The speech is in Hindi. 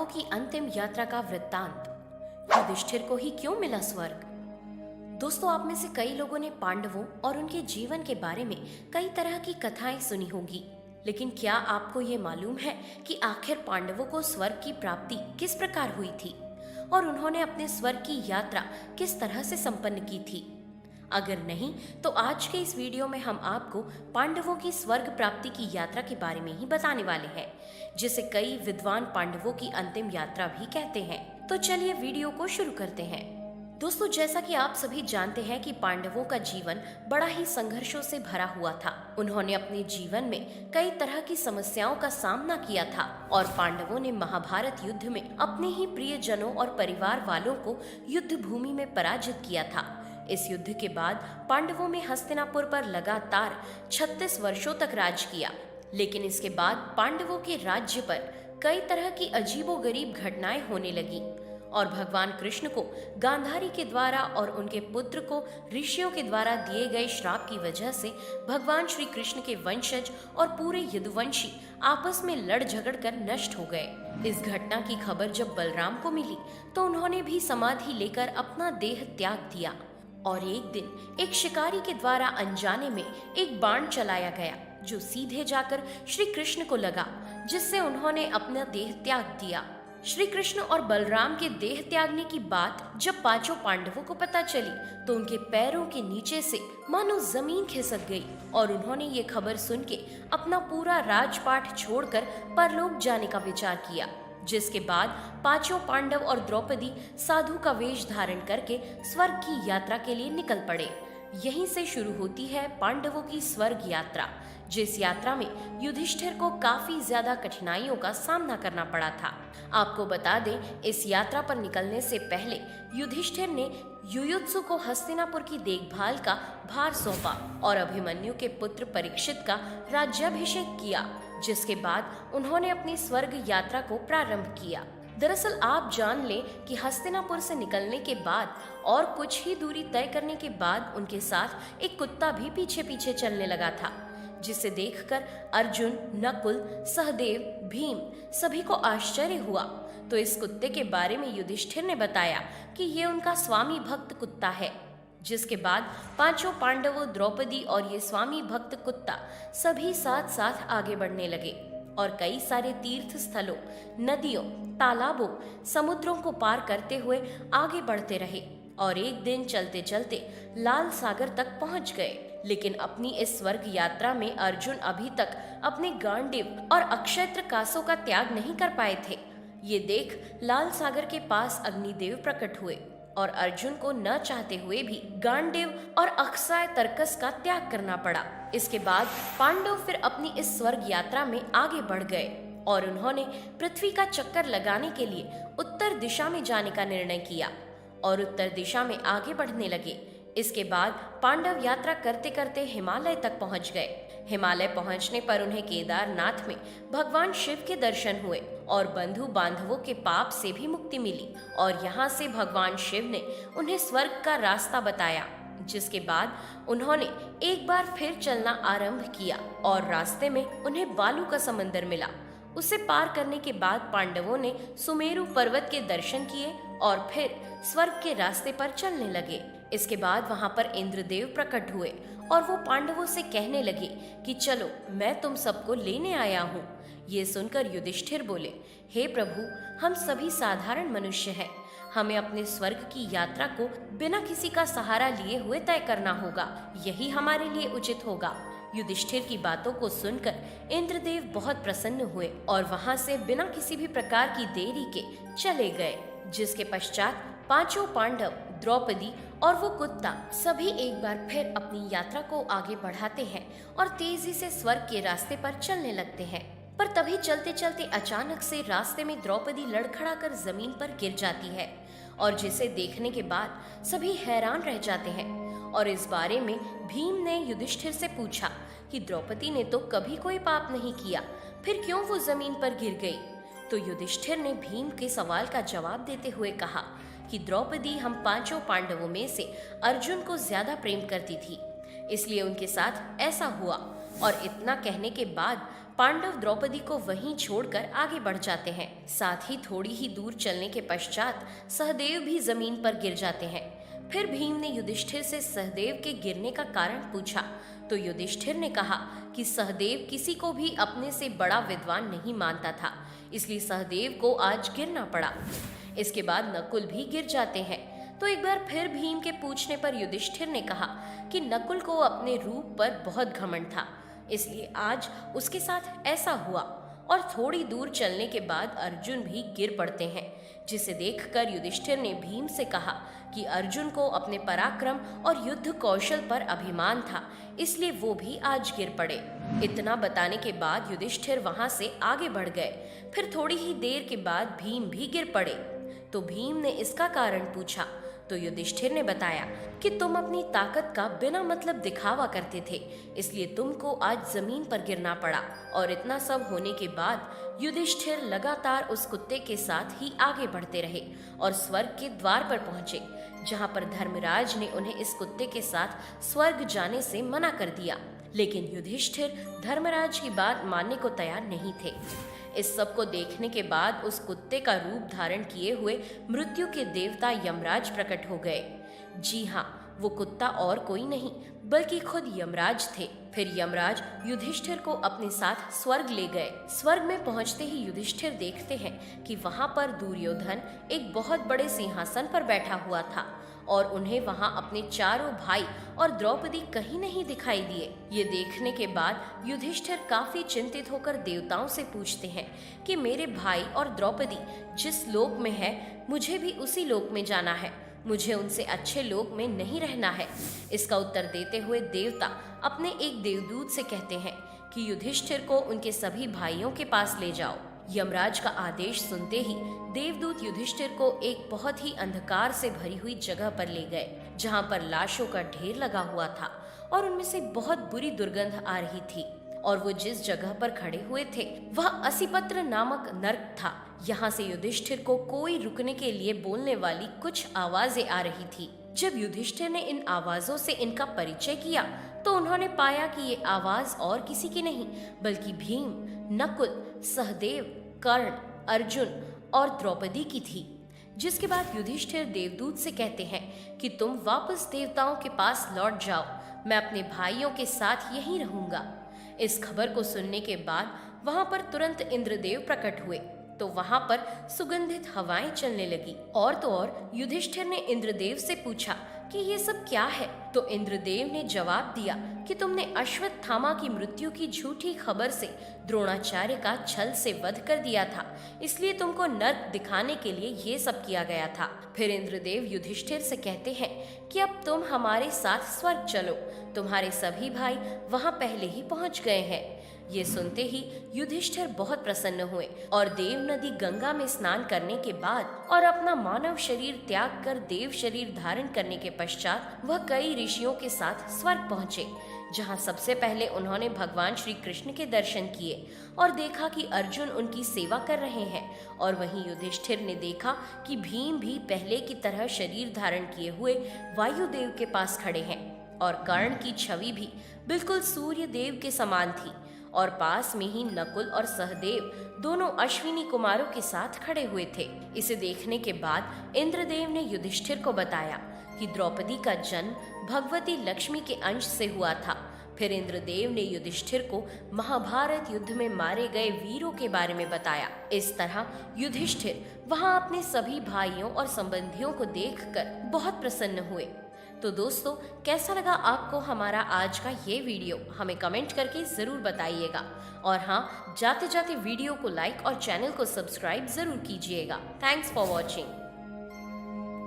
पांडवों की अंतिम यात्रा का वृत्तांत। युधिष्ठिर को ही क्यों मिला स्वर्ग? दोस्तों, आप में से कई लोगों ने पांडवों और उनके जीवन के बारे में कई तरह की कथाएं सुनी होंगी, लेकिन क्या आपको ये मालूम है कि आखिर पांडवों को स्वर्ग की प्राप्ति किस प्रकार हुई थी और उन्होंने अपने स्वर्ग की यात्रा किस तरह से संपन्न की थी? अगर नहीं तो आज के इस वीडियो में हम आपको पांडवों की स्वर्ग प्राप्ति की यात्रा के बारे में ही बताने वाले हैं, जिसे कई विद्वान पांडवों की अंतिम यात्रा भी कहते हैं। तो चलिए वीडियो को शुरू करते हैं। दोस्तों, जैसा कि आप सभी जानते हैं कि पांडवों का जीवन बड़ा ही संघर्षों से भरा हुआ था। उन्होंने अपने जीवन में कई तरह की समस्याओं का सामना किया था और पांडवों ने महाभारत युद्ध में अपने ही प्रियजनों और परिवार वालों को युद्ध भूमि में पराजित किया था। इस युद्ध के बाद पांडवों में हस्तिनापुर पर लगातार 36 वर्षों तक राज किया, लेकिन इसके बाद पांडवों के राज्य पर कई तरह की अजीबोगरीब घटनाएं होने लगी और भगवान कृष्ण को गांधारी के द्वारा और उनके पुत्र को ऋषियों के द्वारा दिए गए श्राप की वजह से भगवान श्री कृष्ण के वंशज और पूरे यदुवंशी आपस में लड़ झगड़ कर नष्ट हो गए। इस घटना की खबर जब बलराम को मिली तो उन्होंने भी समाधि लेकर अपना देह त्याग दिया और एक दिन एक शिकारी के द्वारा अनजाने में एक बाण चलाया गया जो सीधे जाकर श्री कृष्ण को लगा, जिससे उन्होंने अपना देह त्याग दिया। श्री कृष्ण और बलराम के देह त्यागने की बात जब पांचों पांडवों को पता चली तो उनके पैरों के नीचे से मानो जमीन खिसक गई और उन्होंने ये खबर सुन के अपना पूरा राजपाट छोड़कर परलोक जाने का विचार किया, जिसके बाद पांचों पांडव और द्रौपदी साधु का वेश धारण करके स्वर्ग की यात्रा के लिए निकल पड़े। यहीं से शुरू होती है पांडवों की स्वर्ग यात्रा, जिस यात्रा में युधिष्ठिर को काफी ज्यादा कठिनाइयों का सामना करना पड़ा था। आपको बता दें, इस यात्रा पर निकलने से पहले युधिष्ठिर ने युयुत्सु को हस्तिनापुर की देखभाल का भार सौंपा और अभिमन्यु के पुत्र परीक्षित का राज्याभिषेक किया, जिसके बाद उन्होंने अपनी स्वर्ग यात्रा को प्रारंभ किया। दरअसल आप जान लें कि हस्तिनापुर से निकलने के बाद और कुछ ही दूरी तय करने के बाद उनके साथ एक कुत्ता भी पीछे पीछे चलने लगा था, जिसे देखकर अर्जुन, नकुल, सहदेव, भीम सभी को आश्चर्य हुआ। तो इस कुत्ते के बारे में युधिष्ठिर ने बताया कि ये उनका स्वामी भक्त कुत्ता है, जिसके बाद पांचों पांडवों, द्रौपदी और ये स्वामी भक्त कुत्ता सभी साथ साथ आगे बढ़ने लगे और कई सारे तीर्थ स्थलों, नदियों, तालाबों, समुद्रों को पार करते हुए आगे बढ़ते रहे और एक दिन चलते चलते लाल सागर तक पहुंच गए। लेकिन अपनी इस स्वर्ग यात्रा में अर्जुन अभी तक अपने गांडीव और अक्षयत्र कासों का त्याग नहीं कर पाए थे। ये देख लाल सागर के पास अग्निदेव प्रकट हुए और अर्जुन को न चाहते हुए भी गांडीव और अक्षय तर्कस का त्याग करना पड़ा। इसके बाद पांडव फिर अपनी इस स्वर्ग यात्रा में आगे बढ़ गए और उन्होंने पृथ्वी का चक्कर लगाने के लिए उत्तर दिशा में जाने का निर्णय किया और उत्तर दिशा में आगे बढ़ने लगे। इसके बाद पांडव यात्रा करते करते हिमालय तक पहुंच गए। हिमालय पहुंचने पर उन्हें केदारनाथ में भगवान शिव के दर्शन हुए और बंधु बांधवों के पाप से भी मुक्ति मिली और यहाँ से भगवान शिव ने उन्हें स्वर्ग का रास्ता बताया, जिसके बाद उन्होंने एक बार फिर चलना आरंभ किया और रास्ते में उन्हें बालू का समंदर मिला। उसे पार करने के बाद पांडवों ने सुमेरु पर्वत के दर्शन किए और फिर स्वर्ग के रास्ते पर चलने लगे। इसके बाद वहां पर इंद्रदेव प्रकट हुए और वो पांडवों से कहने लगे कि चलो, मैं तुम सबको लेने आया हूँ। ये सुनकर युधिष्ठिर बोले, हे प्रभु, हम सभी साधारण मनुष्य हैं, हमें अपने स्वर्ग की यात्रा को बिना किसी का सहारा लिए हुए तय करना होगा, यही हमारे लिए उचित होगा। युधिष्ठिर की बातों को सुनकर इंद्रदेव बहुत प्रसन्न हुए और वहां से बिना किसी भी प्रकार की देरी के चले गए, जिसके पश्चात पांचों पांडव, द्रौपदी और वो कुत्ता सभी एक बार फिर अपनी यात्रा को आगे बढ़ाते हैं और तेजी से स्वर्ग के रास्ते पर चलने लगते हैं। पर तभी चलते चलते अचानक से रास्ते में द्रौपदी लड़खड़ा कर जमीन पर गिर जाती है और जिसे देखने के बाद सभी हैरान रह जाते हैं और इस बारे में भीम ने युधिष्ठिर से पूछा कि द्रौपदी ने तो कभी कोई पाप नहीं किया, फिर क्यों वो जमीन पर गिर गई? तो युधिष्ठिर ने भीम के सवाल का जवाब देते हुए कहा कि द्रौपदी हम पांचों पांडवों में से अर्जुन को ज्यादा प्रेम करती थी, इसलिए उनके साथ ऐसा हुआ। और इतना कहने के बाद पांडव द्रौपदी को वहीं छोड़कर आगे बढ़ जाते हैं। साथ ही थोड़ी ही दूर चलने के पश्चात सहदेव भी जमीन पर गिर जाते हैं। फिर भीम ने युधिष्ठिर से सहदेव के गिरने का कारण पूछा तो युधिष्ठिर ने कहा कि सहदेव किसी को भी अपने से बड़ा विद्वान नहीं मानता था, इसलिए सहदेव को आज गिरना पड़ा। इसके बाद नकुल भी गिर जाते हैं। तो एक बार फिर भीम के पूछने पर युधिष्ठिर ने कहा कि नकुल को अपने रूप पर बहुत घमंड था, इसलिए आज उसके साथ ऐसा हुआ। और थोड़ी दूर चलने के बाद अर्जुन भी गिर पड़ते हैं, जिसे देखकर युधिष्ठिर ने भीम से कहा कि अर्जुन को अपने पराक्रम और युद्ध कौशल पर अभिमान था, इसलिए वो भी आज गिर पड़े। इतना बताने के बाद युधिष्ठिर वहां से आगे बढ़ गए। फिर थोड़ी ही देर के बाद भीम भी गिर पड़े। तो भीम ने इसका कारण पूछा तो युधिष्ठिर ने बताया कि तुम अपनी ताकत का बिना मतलब दिखावा करते थे, इसलिए तुमको आज जमीन पर गिरना पड़ा। और इतना सब होने के बाद युधिष्ठिर लगातार उस कुत्ते के साथ ही आगे बढ़ते रहे और स्वर्ग के द्वार पर पहुंचे, जहां पर धर्मराज ने उन्हें इस कुत्ते के साथ स्वर्ग जाने से मना कर दिया। लेकिन युधिष्ठिर धर्मराज की बात मानने को तैयार नहीं थे। इस सब को देखने के बाद उस कुत्ते का रूप धारण किए हुए मृत्यु के देवता यमराज प्रकट हो गए। जी हाँ, वो कुत्ता और कोई नहीं बल्कि खुद यमराज थे। फिर यमराज युधिष्ठिर को अपने साथ स्वर्ग ले गए। स्वर्ग में पहुंचते ही युधिष्ठिर देखते हैं कि वहां पर दुर्योधन एक बहुत बड़े सिंहासन पर बैठा हुआ था और उन्हें वहां अपने चारों भाई और द्रौपदी कहीं नहीं दिखाई दिए। ये देखने के बाद युधिष्ठिर काफी चिंतित होकर देवताओं से पूछते हैं कि मेरे भाई और द्रौपदी जिस लोक में है, मुझे भी उसी लोक में जाना है, मुझे उनसे अच्छे लोक में नहीं रहना है। इसका उत्तर देते हुए देवता अपने एक देवदूत से कहते हैं कि युधिष्ठिर को उनके सभी भाइयों के पास ले जाओ। यमराज का आदेश सुनते ही देवदूत युधिष्ठिर को एक बहुत ही अंधकार से भरी हुई जगह पर ले गए, जहां पर लाशों का ढेर लगा हुआ था और उनमें से बहुत बुरी दुर्गंध आ रही थी। और वो जिस जगह पर खड़े हुए थे वह असिपत्र नामक नर्क था। यहाँ से युधिष्ठिर को कोई रुकने के लिए बोलने वाली कुछ आवाजें आ रही थी। जब युधिष्ठिर ने इन आवाजों से इनका परिचय किया तो उन्होंने पाया कि ये आवाज और किसी की नहीं बल्कि भीम, नकुल, सहदेव, कर्ण, अर्जुन और द्रौपदी की थी। जिसके बाद युधिष्ठिर देवदूत से कहते हैं कि तुम वापस देवताओं के पास लौट जाओ, मैं अपने भाइयों के साथ यहीं रहूंगा। इस खबर को सुनने के बाद वहां पर तुरंत इंद्रदेव प्रकट हुए तो वहां पर सुगंधित हवाएं चलने लगी। और तो और युधिष्ठिर ने इंद्रदेव से पूछा कि ये सब क्या है। तो इंद्रदेव ने जवाब दिया कि तुमने अश्वत्थामा की मृत्यु की झूठी खबर से द्रोणाचार्य का छल से वध कर दिया था, इसलिए तुमको नर्क दिखाने के लिए ये सब किया गया था। फिर इंद्रदेव युधिष्ठिर से कहते हैं कि अब तुम हमारे साथ स्वर्ग चलो, तुम्हारे सभी भाई वहां पहले ही पहुंच गए हैं। ये सुनते ही युधिष्ठिर बहुत प्रसन्न हुए और देव नदी गंगा में स्नान करने के बाद और अपना मानव शरीर त्याग कर देव शरीर धारण करने के पश्चात वह कई ऋषियों के साथ स्वर्ग पहुँचे, जहाँ सबसे पहले उन्होंने भगवान श्री कृष्ण के दर्शन किए और देखा कि अर्जुन उनकी सेवा कर रहे हैं। और वहीं युधिष्ठिर ने देखा कि भीम भी पहले की तरह शरीर धारण किए हुए वायुदेव के पास खड़े हैं और कर्ण की छवि भी बिल्कुल सूर्य देव के समान थी और पास में ही नकुल और सहदेव दोनों अश्विनी कुमारों के साथ खड़े हुए थे। इसे देखने के बाद इंद्रदेव ने युधिष्ठिर को बताया कि द्रौपदी का जन्म भगवती लक्ष्मी के अंश से हुआ था। फिर इंद्रदेव ने युधिष्ठिर को महाभारत युद्ध में मारे गए वीरों के बारे में बताया। इस तरह युधिष्ठिर वहां अपने सभी भाइयों और संबंधियों को देखकर बहुत प्रसन्न हुए। तो दोस्तों, कैसा लगा आपको हमारा आज का ये वीडियो, हमें कमेंट करके ज़रूर बताइएगा। और हाँ, जाते जाते वीडियो को लाइक और चैनल को सब्सक्राइब ज़रूर कीजिएगा। Thanks for watching.